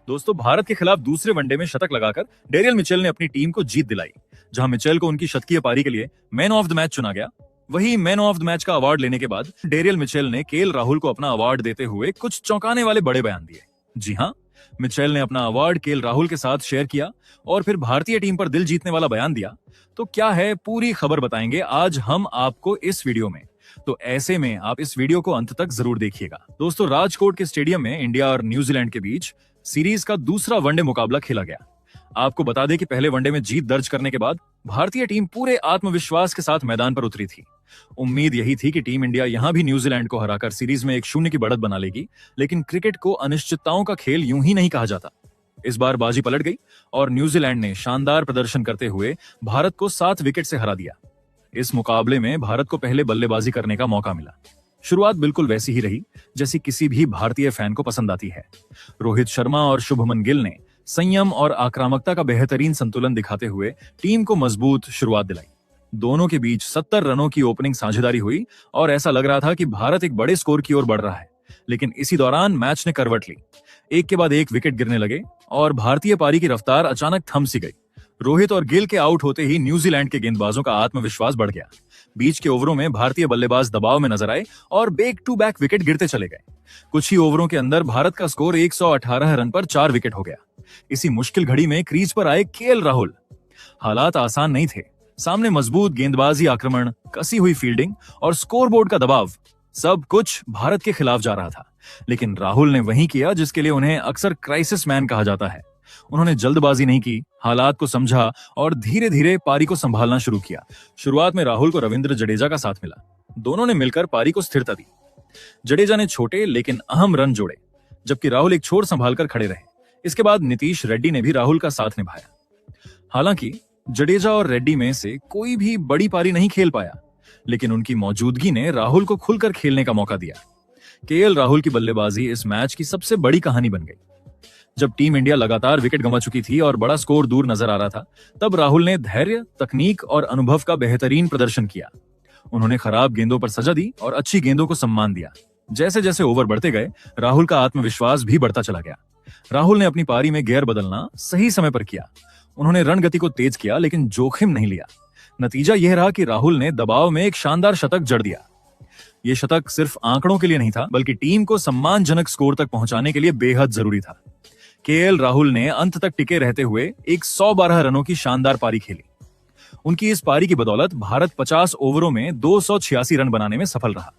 दोस्तों, भारत के खिलाफ दूसरे वनडे में शतक लगाकर डेरियल मिचेल ने अपनी टीम को जीत दिलाई। जहां मिचेल को उनकी शतकीय पारी के लिए मैन ऑफ द मैच चुना गया। वही मैन ऑफ द मैच का अवार्ड लेने के बाद डेरियल मिचेल ने केएल राहुल को अपना अवार्ड देते हुए कुछ चौंकाने वाले बड़े बयान दिए। जी हाँ, मिचेल ने अपना अवार्ड केएल राहुल के साथ शेयर किया और फिर भारतीय टीम पर दिल जीतने वाला बयान दिया। तो क्या है, पूरी खबर बताएंगे आज हम आपको इस वीडियो में। तो ऐसे में आप इस वीडियो को अंत तक जरूर देखिएगा। दोस्तों, राजकोट के स्टेडियम में इंडिया और न्यूजीलैंड के बीच सीरीज का दूसरा वनडे मुकाबला खेला गया। आपको बता दें कि पहले वनडे में जीत दर्ज करने के बाद भारतीय टीम पूरे आत्मविश्वास के साथ मैदान पर उतरी थी। उम्मीद यही थी कि टीम इंडिया यहां भी न्यूजीलैंड को हराकर सीरीज में 1-0 की बढ़त बना लेगी, लेकिन क्रिकेट को अनिश्चितताओं का खेल यूं ही नहीं कहा जाता। इस बार बाजी पलट गई और न्यूजीलैंड ने शानदार प्रदर्शन करते हुए भारत को 7 विकेट से हरा दिया। इस मुकाबले में भारत को पहले बल्लेबाजी करने का मौका मिला। शुरुआत बिल्कुल वैसी ही रही जैसी किसी भी भारतीय फैन को पसंद आती है। रोहित शर्मा और शुभमन गिल ने संयम और आक्रामकता का बेहतरीन संतुलन दिखाते हुए टीम को मजबूत शुरुआत दिलाई। दोनों के बीच 70 रनों की ओपनिंग साझेदारी हुई और ऐसा लग रहा था कि भारत एक बड़े स्कोर की ओर बढ़ रहा है। लेकिन इसी दौरान मैच ने करवट ली। एक के बाद एक विकेट गिरने लगे और भारतीय पारी की रफ्तार अचानक थम सी गई। रोहित और गिल के आउट होते ही न्यूजीलैंड के गेंदबाजों का आत्मविश्वास बढ़ गया। बीच के ओवरों में भारतीय बल्लेबाज दबाव में नजर आए और बैक टू बैक विकेट गिरते चले गए। कुछ ही ओवरों के अंदर भारत का स्कोर 118 रन पर 4 विकेट हो गया। इसी मुश्किल घड़ी में क्रीज पर आए केएल राहुल। हालात आसान नहीं थे। सामने मजबूत गेंदबाजी आक्रमण, कसी हुई फील्डिंग और स्कोरबोर्ड का दबाव, सब कुछ भारत के खिलाफ जा रहा था। लेकिन राहुल ने वही किया जिसके लिए उन्हें अक्सर क्राइसिस मैन कहा जाता है। उन्होंने जल्दबाजी नहीं की, हालात को समझा और धीरे धीरे पारी को संभालना शुरू किया। शुरुआत में राहुल को रविंद्र जडेजा का साथ मिला। दोनों ने मिलकर पारी को स्थिरता दी। जडेजा ने छोटे लेकिन अहम रन जोड़े, जबकि राहुल एक छोर संभालकर खड़े रहे। इसके बाद नीतीश रेड्डी ने भी राहुल का साथ निभाया। हालांकि जडेजा और रेड्डी में से कोई भी बड़ी पारी नहीं खेल पाया, लेकिन उनकी मौजूदगी ने राहुल को खुलकर खेलने का मौका दिया। केएल राहुल की बल्लेबाजी इस मैच की सबसे बड़ी कहानी बन गई। जब टीम इंडिया लगातार विकेट गंवा चुकी थी और बड़ा स्कोर दूर नजर आ रहा था, तब राहुल ने धैर्य, तकनीक और अनुभव का बेहतरीन प्रदर्शन किया। उन्होंने खराब गेंदों पर सजा दी और अच्छी गेंदों को सम्मान दिया। जैसे जैसे ओवर बढ़ते गए, राहुल का आत्मविश्वास भी बढ़ता चला गया। राहुल ने अपनी पारी में गियर बदलना सही समय पर किया। उन्होंने रन गति को तेज किया, लेकिन जोखिम नहीं लिया। नतीजा यह रहा कि राहुल ने दबाव में एक शानदार शतक जड़ दिया। यह शतक सिर्फ आंकड़ों के लिए नहीं था, बल्कि टीम को सम्मानजनक स्कोर तक पहुंचाने के लिए बेहद जरूरी था। केएल राहुल ने अंत तक टिके रहते हुए 112 रनों की शानदार पारी खेली। उनकी इस पारी की बदौलत भारत 50 ओवरों में 286 रन बनाने में सफल रहा,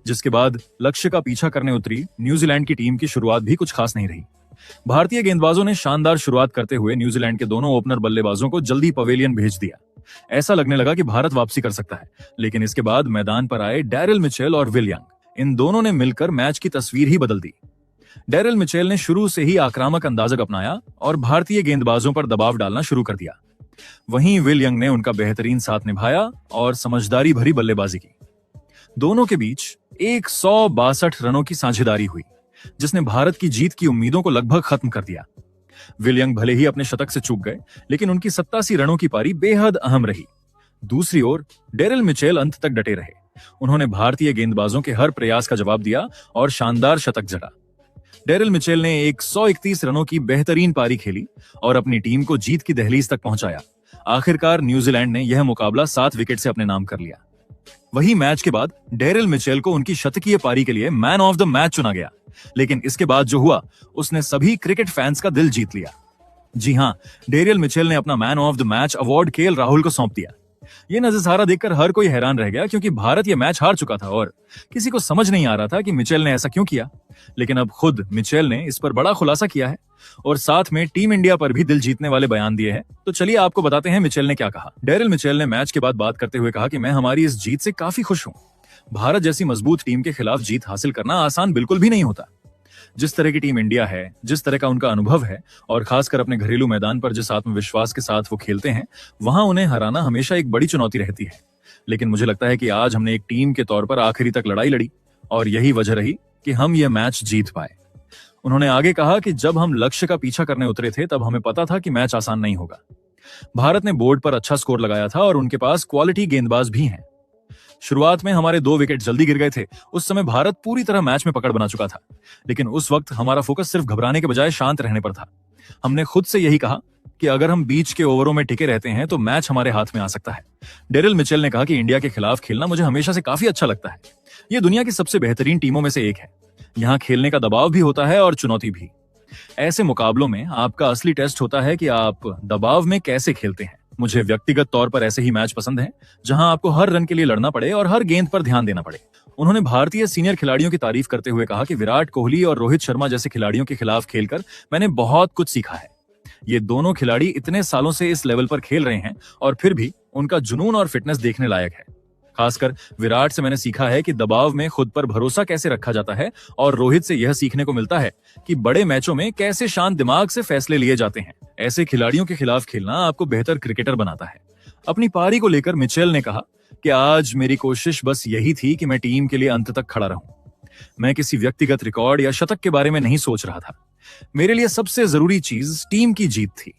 जिसके बाद लक्ष्य का पीछा करने उतरी न्यूजीलैंड की टीम की शुरुआत भी कुछ खास नहीं रही। भारतीय गेंदबाजों ने शानदार शुरुआत करते हुए न्यूजीलैंड के दोनों ओपनर बल्लेबाजों को जल्दी पवेलियन भेज दिया। ऐसा लगने लगा कि भारत वापसी कर सकता है, लेकिन इसके बाद मैदान पर आए डेरियल मिचेल और विल यंग। इन दोनों ने मिलकर मैच की तस्वीर ही बदल दी। डेरियल मिचेल ने शुरू से ही आक्रामक अंदाज अपनाया और भारतीय गेंदबाजों पर दबाव डालना शुरू कर दिया। वहीं विल यंग ने उनका बेहतरीन साथ निभाया और समझदारी भरी बल्लेबाजी की। दोनों के बीच 162 रनों की साझेदारी हुई, जिसने भारत की जीत की उम्मीदों को लगभग खत्म कर दिया। विल यंग भले ही अपने शतक से चूक गए, लेकिन उनकी 87 रनों की पारी बेहद अहम रही। दूसरी ओर डेरियल मिचेल अंत तक डटे रहे। उन्होंने भारतीय गेंदबाजों के हर प्रयास का जवाब दिया और शानदार शतक जड़ा। डेरियल मिचेल ने 131 रनों की बेहतरीन पारी खेली और अपनी टीम को जीत की दहलीज तक पहुंचाया। आखिरकार न्यूजीलैंड ने यह मुकाबला 7 विकेट से अपने नाम कर लिया। वही मैच के बाद डेरियल मिचेल को उनकी शतकीय पारी के लिए मैन ऑफ द मैच चुना गया। लेकिन इसके बाद जो हुआ, उसने सभी क्रिकेट फैंस का दिल जीत लिया। जी हां, डेरियल मिचेल ने अपना man of the match award KL Rahul को सौंप दिया। ये नजारा देखकर हर कोई हैरान रह गया, क्योंकि भारत यह मैच हार चुका था और किसी को समझ नहीं आ रहा था कि मिचेल ने ऐसा क्यों किया। लेकिन अब खुद मिचेल ने इस पर बड़ा खुलासा किया है और साथ में टीम इंडिया पर भी दिल जीतने वाले बयान दिए हैं। तो चलिए आपको बताते हैं मिचेल ने क्या कहा। डेरियल मिचेल ने मैच के बाद बात करते हुए कहा कि मैं हमारी इस जीत से काफी खुश हूं। भारत जैसी मजबूत टीम के खिलाफ जीत हासिल करना आसान बिल्कुल भी नहीं होता। जिस तरह की टीम इंडिया है, जिस तरह का उनका अनुभव है और खासकर अपने घरेलू मैदान पर जिस आत्मविश्वास के साथ वो खेलते हैं, वहां उन्हें हराना हमेशा एक बड़ी चुनौती रहती है। लेकिन मुझे लगता है कि आज हमने एक टीम के तौर पर आखिरी तक लड़ाई लड़ी और यही वजह रही कि हम यह मैच जीत पाए। उन्होंने आगे कहा कि जब हम लक्ष्य का पीछा करने उतरे थे, तब हमें पता था कि मैच आसान नहीं होगा। भारत ने बोर्ड पर अच्छा स्कोर लगाया था और उनके पास क्वालिटी गेंदबाज भी हैं। शुरुआत में हमारे 2 विकेट जल्दी गिर गए थे। उस समय भारत पूरी तरह मैच में पकड़ बना चुका था, लेकिन उस वक्त हमारा फोकस सिर्फ घबराने के बजाय शांत रहने पर था। हमने खुद से यही कहा कि अगर हम बीच के ओवरों में टिके रहते हैं तो मैच हमारे हाथ में आ सकता है। डेरिल मिचेल ने कहा कि इंडिया के खिलाफ खेलना मुझे हमेशा से काफी अच्छा लगता है। ये दुनिया की सबसे बेहतरीन टीमों में से एक है। यहाँ खेलने का दबाव भी होता है और चुनौती भी। ऐसे मुकाबलों में आपका असली टेस्ट होता है कि आप दबाव में कैसे खेलते हैं। मुझे व्यक्तिगत तौर पर ऐसे ही मैच पसंद हैं, जहां आपको हर रन के लिए लड़ना पड़े और हर गेंद पर ध्यान देना पड़े। उन्होंने भारतीय सीनियर खिलाड़ियों की तारीफ करते हुए कहा कि विराट कोहली और रोहित शर्मा जैसे खिलाड़ियों के खिलाफ खेलकर मैंने बहुत कुछ सीखा है। ये दोनों खिलाड़ी इतने सालों से इस लेवल पर खेल रहे हैं और फिर भी उनका जुनून और फिटनेस देखने लायक है। खासकर विराट से मैंने सीखा है कि दबाव में खुद पर भरोसा कैसे रखा जाता है, और रोहित से यह सीखने को मिलता है कि बड़े मैचों में कैसे शांत दिमाग से फैसले लिए जाते हैं। ऐसे खिलाड़ियों के खिलाफ खेलना आपको बेहतर क्रिकेटर बनाता है। अपनी पारी को लेकर मिचेल ने कहा कि आज मेरी कोशिश बस यही थी कि मैं टीम के लिए अंत तक खड़ा रहूं। मैं किसी व्यक्तिगत रिकॉर्ड या शतक के बारे में नहीं सोच रहा था। मेरे लिए सबसे जरूरी चीज टीम की जीत थी।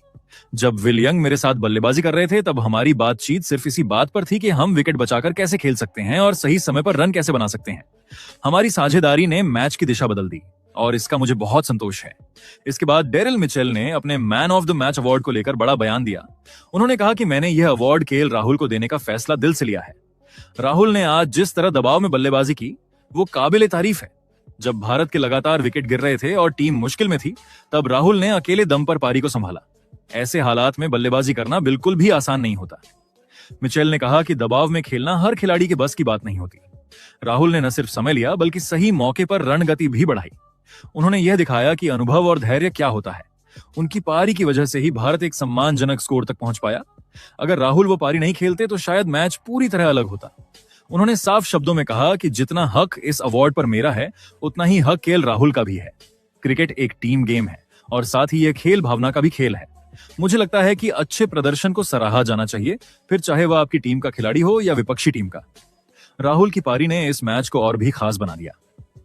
जब विल यंग मेरे साथ बल्लेबाजी कर रहे थे तब हमारी बातचीत सिर्फ इसी बात पर थी कि हम विकेट बचाकर कैसे खेल सकते हैं और सही समय पर रन कैसे बना सकते हैं। हमारी साझेदारी ने मैच की दिशा बदल दी और इसका मुझे बहुत संतोष है। इसके बाद डेरिल मिचेल ने अपने man of the match award को लेकर बड़ा बयान दिया। उन्होंने कहा कि मैंने यह अवार्ड केएल राहुल को देने का फैसला दिल से लिया है। राहुल ने आज जिस तरह दबाव में बल्लेबाजी की वो काबिले तारीफ है। जब भारत के लगातार विकेट गिर रहे थे और टीम मुश्किल में थी, तब राहुल ने अकेले दम पर पारी को संभाला। ऐसे हालात में बल्लेबाजी करना बिल्कुल भी आसान नहीं होता। मिचेल ने कहा कि दबाव में खेलना हर खिलाड़ी के बस की बात नहीं होती। राहुल ने न सिर्फ समय लिया बल्कि सही मौके पर रन गति भी बढ़ाई। उन्होंने यह दिखाया कि अनुभव और धैर्य क्या होता है। उनकी पारी की वजह से ही भारत एक सम्मानजनक स्कोर तक पहुंच पाया। अगर राहुल वो पारी नहीं खेलते तो शायद मैच पूरी तरह अलग होता। उन्होंने साफ शब्दों में कहा कि जितना हक इस अवार्ड पर मेरा है, उतना ही हक केएल राहुल का भी है। क्रिकेट एक टीम गेम है और साथ ही यह खेल भावना का भी खेल है। मुझे लगता है कि अच्छे प्रदर्शन को सराहा जाना चाहिए, फिर चाहे वह आपकी टीम का खिलाड़ी हो या विपक्षी टीम का। राहुल की पारी ने इस मैच को और भी खास बना दिया।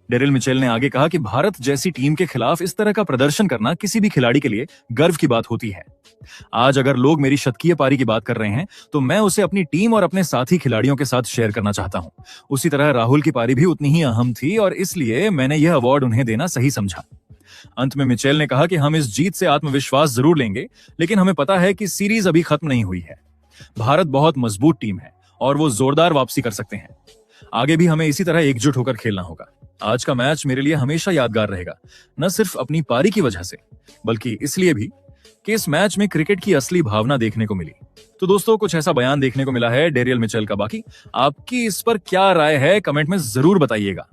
डेरिल मिचेल ने आगे कहा कि भारत जैसी टीम के खिलाफ इस तरह का प्रदर्शन करना किसी भी खिलाड़ी के लिए गर्व की बात होती है। आज अगर लोग मेरी शतकीय पारी की बात कर रहे हैं तो मैं उसे अपनी टीम और अपने साथी खिलाड़ियों के साथ शेयर करना चाहता हूं। उसी तरह राहुल की पारी भी उतनी ही अहम थी और इसलिए मैंने यह अवार्ड उन्हें देना सही समझा। अंत में मिचेल ने कहा कि हम इस जीत से आत्मविश्वास जरूर लेंगे, लेकिन हमें पता है कि सीरीज अभी खत्म नहीं हुई है। भारत बहुत मजबूत टीम है और वो जोरदार वापसी कर सकते हैं। आगे भी हमें इसी तरह एकजुट होकर खेलना होगा। आज का मैच मेरे लिए हमेशा यादगार रहेगा, न सिर्फ अपनी पारी की वजह से बल्कि इसलिए भी कि इस मैच में क्रिकेट की असली भावना देखने को मिली। तो दोस्तों, कुछ ऐसा बयान देखने को मिला है डेरियल मिचेल का। बाकी आपकी इस पर क्या राय है, कमेंट में जरूर बताइएगा।